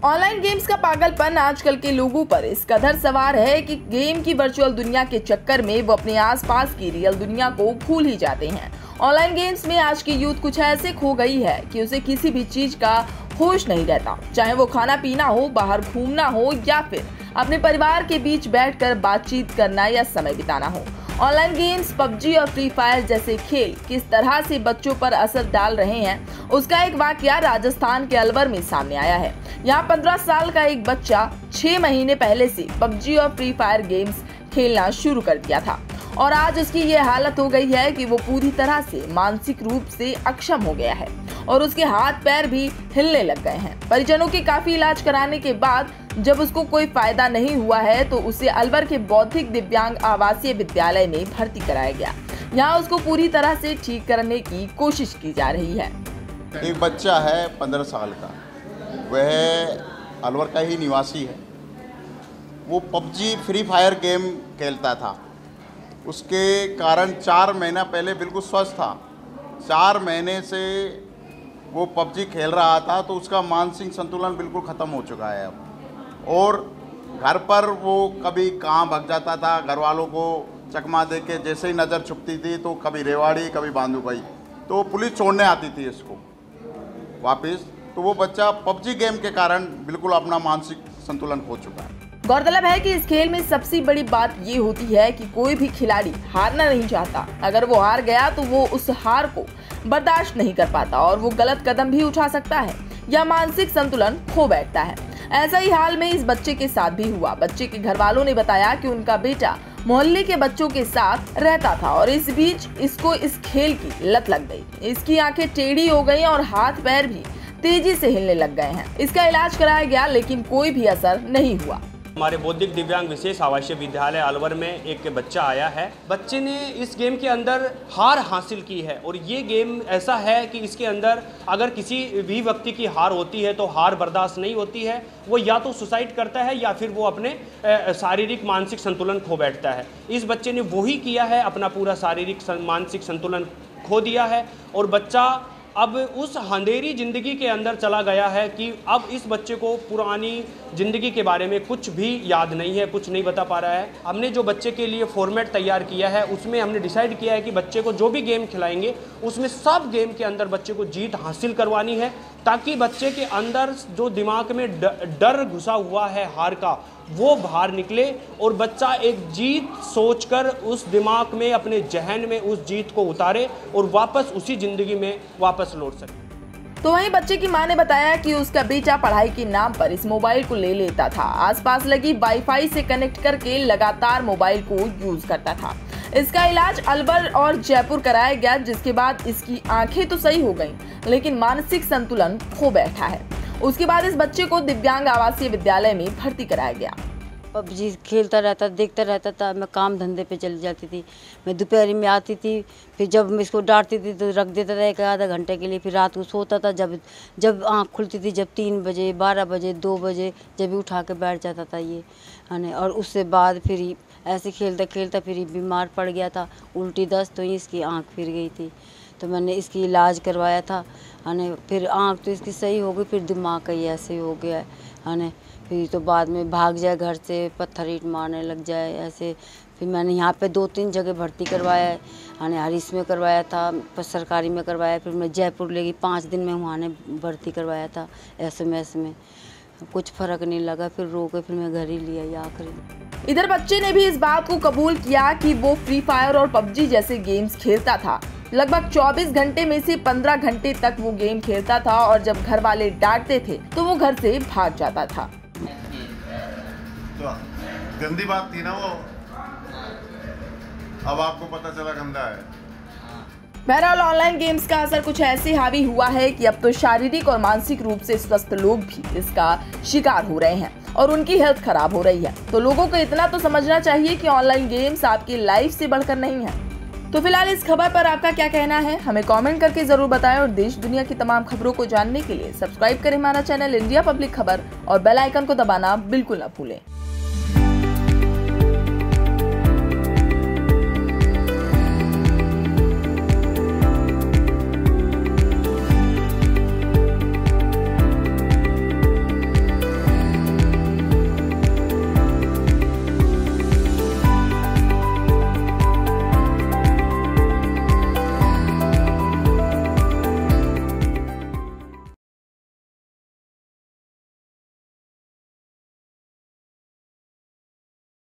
Online games का पागलपन आजकल के लोगों पर इस कदर सवार है कि गेम की वर्चुअल दुनिया के चक्कर में वो अपने आसपास की रियल दुनिया को भूल ही जाते हैं। ऑनलाइन गेम्स में आज की यूथ कुछ ऐसे खो गई है कि उसे किसी भी चीज का होश नहीं रहता, चाहे वो खाना पीना हो, बाहर घूमना हो या फिर अपने परिवार के बीच बैठकर बातचीत करना या समय बिताना हो। ऑनलाइन गेम्स पबजी और फ्री फायर जैसे खेल किस तरह से बच्चों पर असर डाल रहे हैं, उसका एक वाकया राजस्थान के अलवर में सामने आया है। यहाँ 15 साल का एक बच्चा 6 महीने पहले से पबजी और फ्री फायर गेम्स खेलना शुरू कर दिया था और आज उसकी ये हालत हो गई है कि वो पूरी तरह से मानसिक रूप से अक्षम हो गया है और उसके हाथ पैर भी हिलने लग गए हैं। परिजनों के काफी इलाज कराने के बाद जब उसको कोई फायदा नहीं हुआ है तो उसे अलवर के बौद्धिक दिव्यांग आवासीय विद्यालय में भर्ती कराया गया। यहाँ उसको पूरी तरह से ठीक करने की कोशिश की जा रही है। एक बच्चा है 15 साल का, वह अलवर का ही निवासी है। वो पबजी फ्री फायर गेम खेलता था। उसके कारण 4 महीना पहले बिल्कुल स्वस्थ था। 4 महीने से वो पबजी खेल रहा था तो उसका मानसिक संतुलन बिल्कुल ख़त्म हो चुका है अब। और घर पर वो कभी कहाँ भाग जाता था, घर वालों को चकमा दे के जैसे ही नज़र छुपती थी तो कभी रेवाड़ी कभी बांदूगई, तो पुलिस छोड़ने आती थी इसको वापस। तो वो बच्चा पबजी गेम के कारण बिल्कुल अपना मानसिक संतुलन खो चुका है। गौरतलब है कि इस खेल में सबसे बड़ी बात ये होती है कि कोई भी खिलाड़ी हारना नहीं चाहता। अगर वो हार गया तो वो उस हार को बर्दाश्त नहीं कर पाता और वो गलत कदम भी उठा सकता है या मानसिक संतुलन खो बैठता है। ऐसा ही हाल में इस बच्चे के साथ भी हुआ। बच्चे के घर वालों ने बताया कि उनका बेटा मोहल्ले के बच्चों के साथ रहता था और इस बीच इसको इस खेल की लत लग गई। इसकी आंखें टेढ़ी हो गई और हाथ पैर भी तेजी से हिलने लग गए हैं। इसका इलाज कराया गया लेकिन कोई भी असर नहीं हुआ। हमारे बौद्धिक दिव्यांग विशेष आवासीय विद्यालय अलवर में एक बच्चा आया है। बच्चे ने इस गेम के अंदर हार हासिल की है और ये गेम ऐसा है कि इसके अंदर अगर किसी भी व्यक्ति की हार होती है तो हार बर्दाश्त नहीं होती है। वो या तो सुसाइड करता है या फिर वो अपने शारीरिक मानसिक संतुलन खो बैठता है। इस बच्चे ने वही किया है, अपना पूरा शारीरिक मानसिक संतुलन खो दिया है और बच्चा अब उस अंधेरी ज़िंदगी के अंदर चला गया है कि अब इस बच्चे को पुरानी ज़िंदगी के बारे में कुछ भी याद नहीं है, कुछ नहीं बता पा रहा है। हमने जो बच्चे के लिए फॉर्मेट तैयार किया है उसमें हमने डिसाइड किया है कि बच्चे को जो भी गेम खिलाएंगे उसमें सब गेम के अंदर बच्चे को जीत हासिल करवानी है, ताकि बच्चे के अंदर जो दिमाग में डर घुसा हुआ है हार का वो बाहर निकले और बच्चा एक जीत सोचकर उस दिमाग में अपने जहन में उस जीत को उतारे और वापस उसी ज़िंदगी में वापस लौट सके। तो वहीं बच्चे की मां ने बताया कि उसका बेटा पढ़ाई के नाम पर इस मोबाइल को ले लेता था। आसपास लगी वाईफाई से कनेक्ट करके लगातार मोबाइल को यूज करता था। इसका इलाज अलवर और जयपुर कराया गया, जिसके बाद इसकी आंखें तो सही हो गईं, लेकिन मानसिक संतुलन खो बैठा है। उसके बाद इस बच्चे को दिव्यांग आवासीय विद्यालय में भर्ती कराया गया। पबजी खेलता रहता, देखता रहता था। मैं काम धंधे पे चली जाती थी। मैं दोपहर में आती थी, फिर जब मैं इसको डांटती थी तो रख देता था 1 आधा घंटे के लिए। फिर रात को सोता था, जब आँख खुलती थी, जब 3 बजे, 12 बजे, 2 बजे, जब भी उठा के बैठ जाता था ये, है ना। और उससे बाद फिर ऐसे खेलता खेलता फिर बीमार पड़ गया था, उल्टी दस्त हुई, इसकी आँख फिर गई थी। तो मैंने इसकी इलाज करवाया था, है ना। फिर आँख तो इसकी सही हो गई, फिर दिमाग का ही ऐसे हो गया है ना। फिर तो बाद में भाग जाए घर से, पत्थर ईंट मारने लग जाए ऐसे। फिर मैंने यहाँ पे 2-3 जगह भर्ती करवाया है ना। हरीश में करवाया था, सरकारी में करवाया, फिर मैं जयपुर ले गई, 5 दिन में वहाँ ने भर्ती करवाया था SMS में। कुछ फ़र्क नहीं लगा, फिर रो के फिर मैं घर ही लिया ये आखिरी। इधर बच्चे ने भी इस बात को कबूल किया कि वो फ्री फायर और पबजी जैसे गेम्स खेलता था। लगभग 24 घंटे में से 15 घंटे तक वो गेम खेलता था और जब घर वाले डांटते थे तो वो घर से भाग जाता था। तो गंदी बात थी ना वो, अब आपको पता चला गंदा है। बहरहाल ऑनलाइन गेम्स का असर कुछ ऐसे हावी हुआ है कि अब तो शारीरिक और मानसिक रूप से स्वस्थ लोग भी इसका शिकार हो रहे हैं और उनकी हेल्थ खराब हो रही है। तो लोगों को इतना तो समझना चाहिए कि ऑनलाइन गेम्स आपकी लाइफ से बढ़कर नहीं है। तो फिलहाल इस खबर पर आपका क्या कहना है, हमें कमेंट करके जरूर बताएं और देश दुनिया की तमाम खबरों को जानने के लिए सब्सक्राइब करें हमारा चैनल इंडिया पब्लिक खबर और बेल आइकन को दबाना बिल्कुल न भूलें।